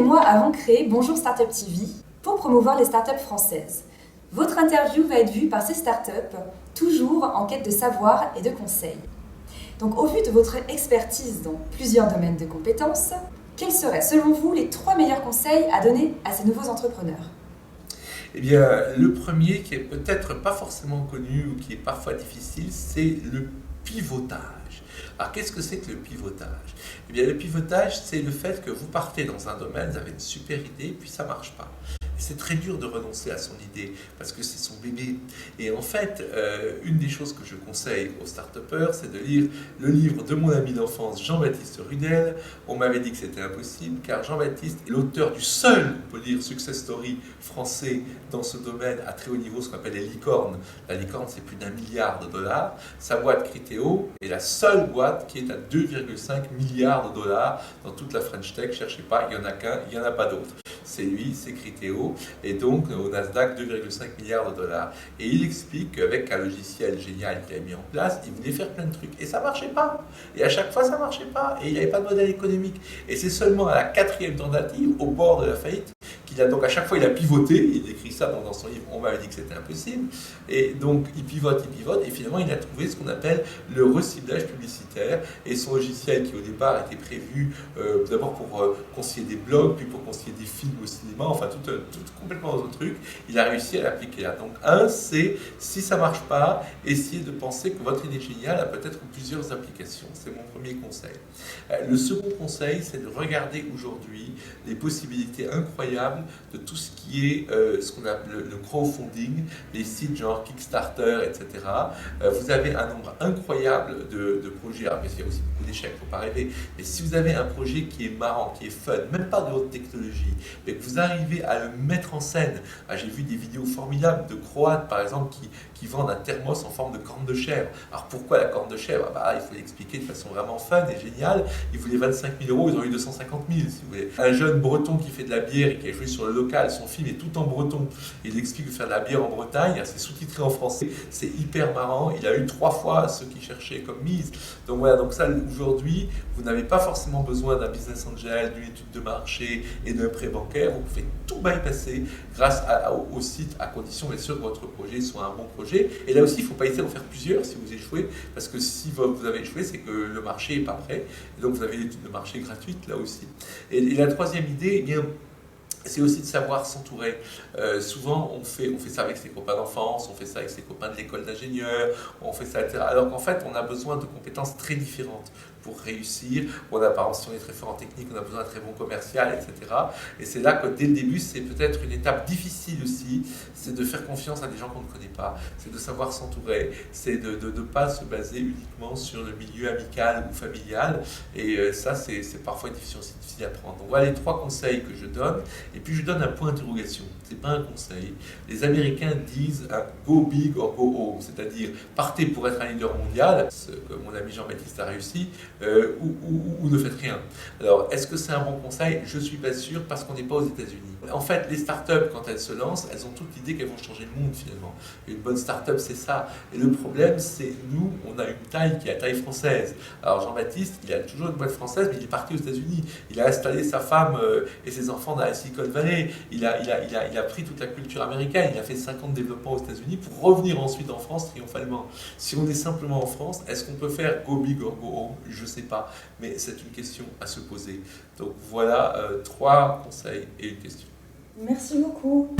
mois avons créé Bonjour Startup TV pour promouvoir les startups françaises. Votre interview va être vue par ces startups, toujours en quête de savoir et de conseils. Donc, au vu de votre expertise dans plusieurs domaines de compétences, quels seraient, selon vous, les 3 meilleurs conseils à donner à ces nouveaux entrepreneurs ? Eh bien, le premier, qui est peut-être pas forcément connu ou qui est parfois difficile, c'est le pivotage. Alors, qu'est-ce que c'est que le pivotage ? Eh bien, le pivotage, c'est le fait que vous partez dans un domaine, vous avez une super idée, puis ça marche pas. Et c'est très dur de renoncer à son idée, parce que c'est son bébé. Et en fait, une des choses que je conseille aux start-upers, c'est de lire le livre de mon ami d'enfance, Jean-Baptiste Rudel. On m'avait dit que c'était impossible, car Jean-Baptiste est l'auteur du seul, on peut dire, success story français dans ce domaine à très haut niveau, ce qu'on appelle les licornes. La licorne, c'est plus d'1 milliard de dollars. Sa boîte Criteo est la seule boîte qui est à 2,5 milliards de dollars dans toute la French Tech. Cherchez pas, il n'y en a qu'un, il n'y en a pas d'autre. C'est lui, c'est Criteo, et donc au Nasdaq 2,5 milliards de dollars. Et il explique qu'avec un logiciel génial qu'il a mis en place, il voulait faire plein de trucs. Et ça ne marchait pas. Et à chaque fois, ça ne marchait pas. Et il n'y avait pas de modèle économique. Et c'est seulement à la 4e tentative, au bord de la faillite, qu'il a donc à chaque fois il a pivoté. Il écrit ça dans son livre, on m'avait dit que c'était impossible. Et donc il pivote, et finalement il a trouvé ce qu'on appelle le reciblage publicitaire. Et son logiciel qui au départ était prévu d'abord pour conseiller des blogs, puis pour conseiller des films au cinéma, enfin tout complètement autre truc, il a réussi à l'appliquer là. Donc c'est, si ça ne marche pas, essayez de penser que votre idée géniale a peut-être plusieurs applications. C'est mon premier conseil. Le second conseil, c'est de regarder aujourd'hui les possibilités incroyables de tout ce qui est ce qu'on appelle le crowdfunding, les sites genre Kickstarter, etc. Vous avez un nombre incroyable de projets. Alors, il y a aussi beaucoup d'échecs, il ne faut pas rêver. Mais si vous avez un projet qui est marrant, qui est fun, même pas de haute technologie, mais que vous arrivez à le mettre en scène. J'ai vu des vidéos formidables de Croates, par exemple, qui vendent un thermos en forme de corne de chèvre. Alors pourquoi la corne de chèvre ? Il faut l'expliquer de façon vraiment fun et géniale. Ils voulaient 25 000 €, ils ont eu 250 000, si vous voulez. Un jeune breton qui fait de la bière et qui a joué sur le local, son film est tout en breton. Il explique que faire de la bière en Bretagne, c'est sous-titré en français, c'est hyper marrant. Il a eu 3 fois ce qu'il cherchait comme mise. Donc voilà, donc ça, aujourd'hui, vous n'avez pas forcément besoin d'un business angel, d'une étude de marché et d'un prêt bancaire. Vous pouvez tout bypasser grâce au site, à condition bien sûr que votre projet soit un bon projet. Et là aussi, il ne faut pas essayer d'en faire plusieurs si vous échouez, parce que si vous avez échoué, c'est que le marché n'est pas prêt. Et donc vous avez l'étude de marché gratuite là aussi. Et la troisième idée, eh bien, c'est aussi de savoir s'entourer. Souvent, on fait ça avec ses copains d'enfance, on fait ça avec ses copains de l'école d'ingénieur, on fait ça, etc. Alors qu'en fait, on a besoin de compétences très différentes pour réussir. On a, par exemple, si on est très fort en technique, on a besoin d'un très bon commercial, etc. Et c'est là que, dès le début, c'est peut-être une étape difficile aussi, c'est de faire confiance à des gens qu'on ne connaît pas, c'est de savoir s'entourer, c'est de ne pas se baser uniquement sur le milieu amical ou familial. Et ça, c'est parfois difficile à prendre. Donc voilà les 3 conseils que je donne. Et puis je donne un point d'interrogation. Ce n'est pas un conseil. Les Américains disent go big or go home, c'est-à-dire partez pour être un leader mondial, ce que mon ami Jean-Baptiste a réussi, ou ne faites rien. Alors, est-ce que c'est un bon conseil ? Je ne suis pas sûr, parce qu'on n'est pas aux États-Unis. En fait, les startups, quand elles se lancent, elles ont toute l'idée qu'elles vont changer le monde finalement. Une bonne startup, c'est ça. Et le problème, c'est nous, on a une taille qui est la taille française. Alors Jean-Baptiste, il a toujours une boîte française, mais il est parti aux États-Unis. Il a installé sa femme et ses enfants dans la Silicon Valley. Il a pris toute la culture américaine. Il a fait 5 ans de développement aux États-Unis pour revenir ensuite en France triomphalement. Si on est simplement en France, est-ce qu'on peut faire go big or go home ? Je ne sais pas, mais c'est une question à se poser. Donc voilà 3 conseils et une question. Merci beaucoup.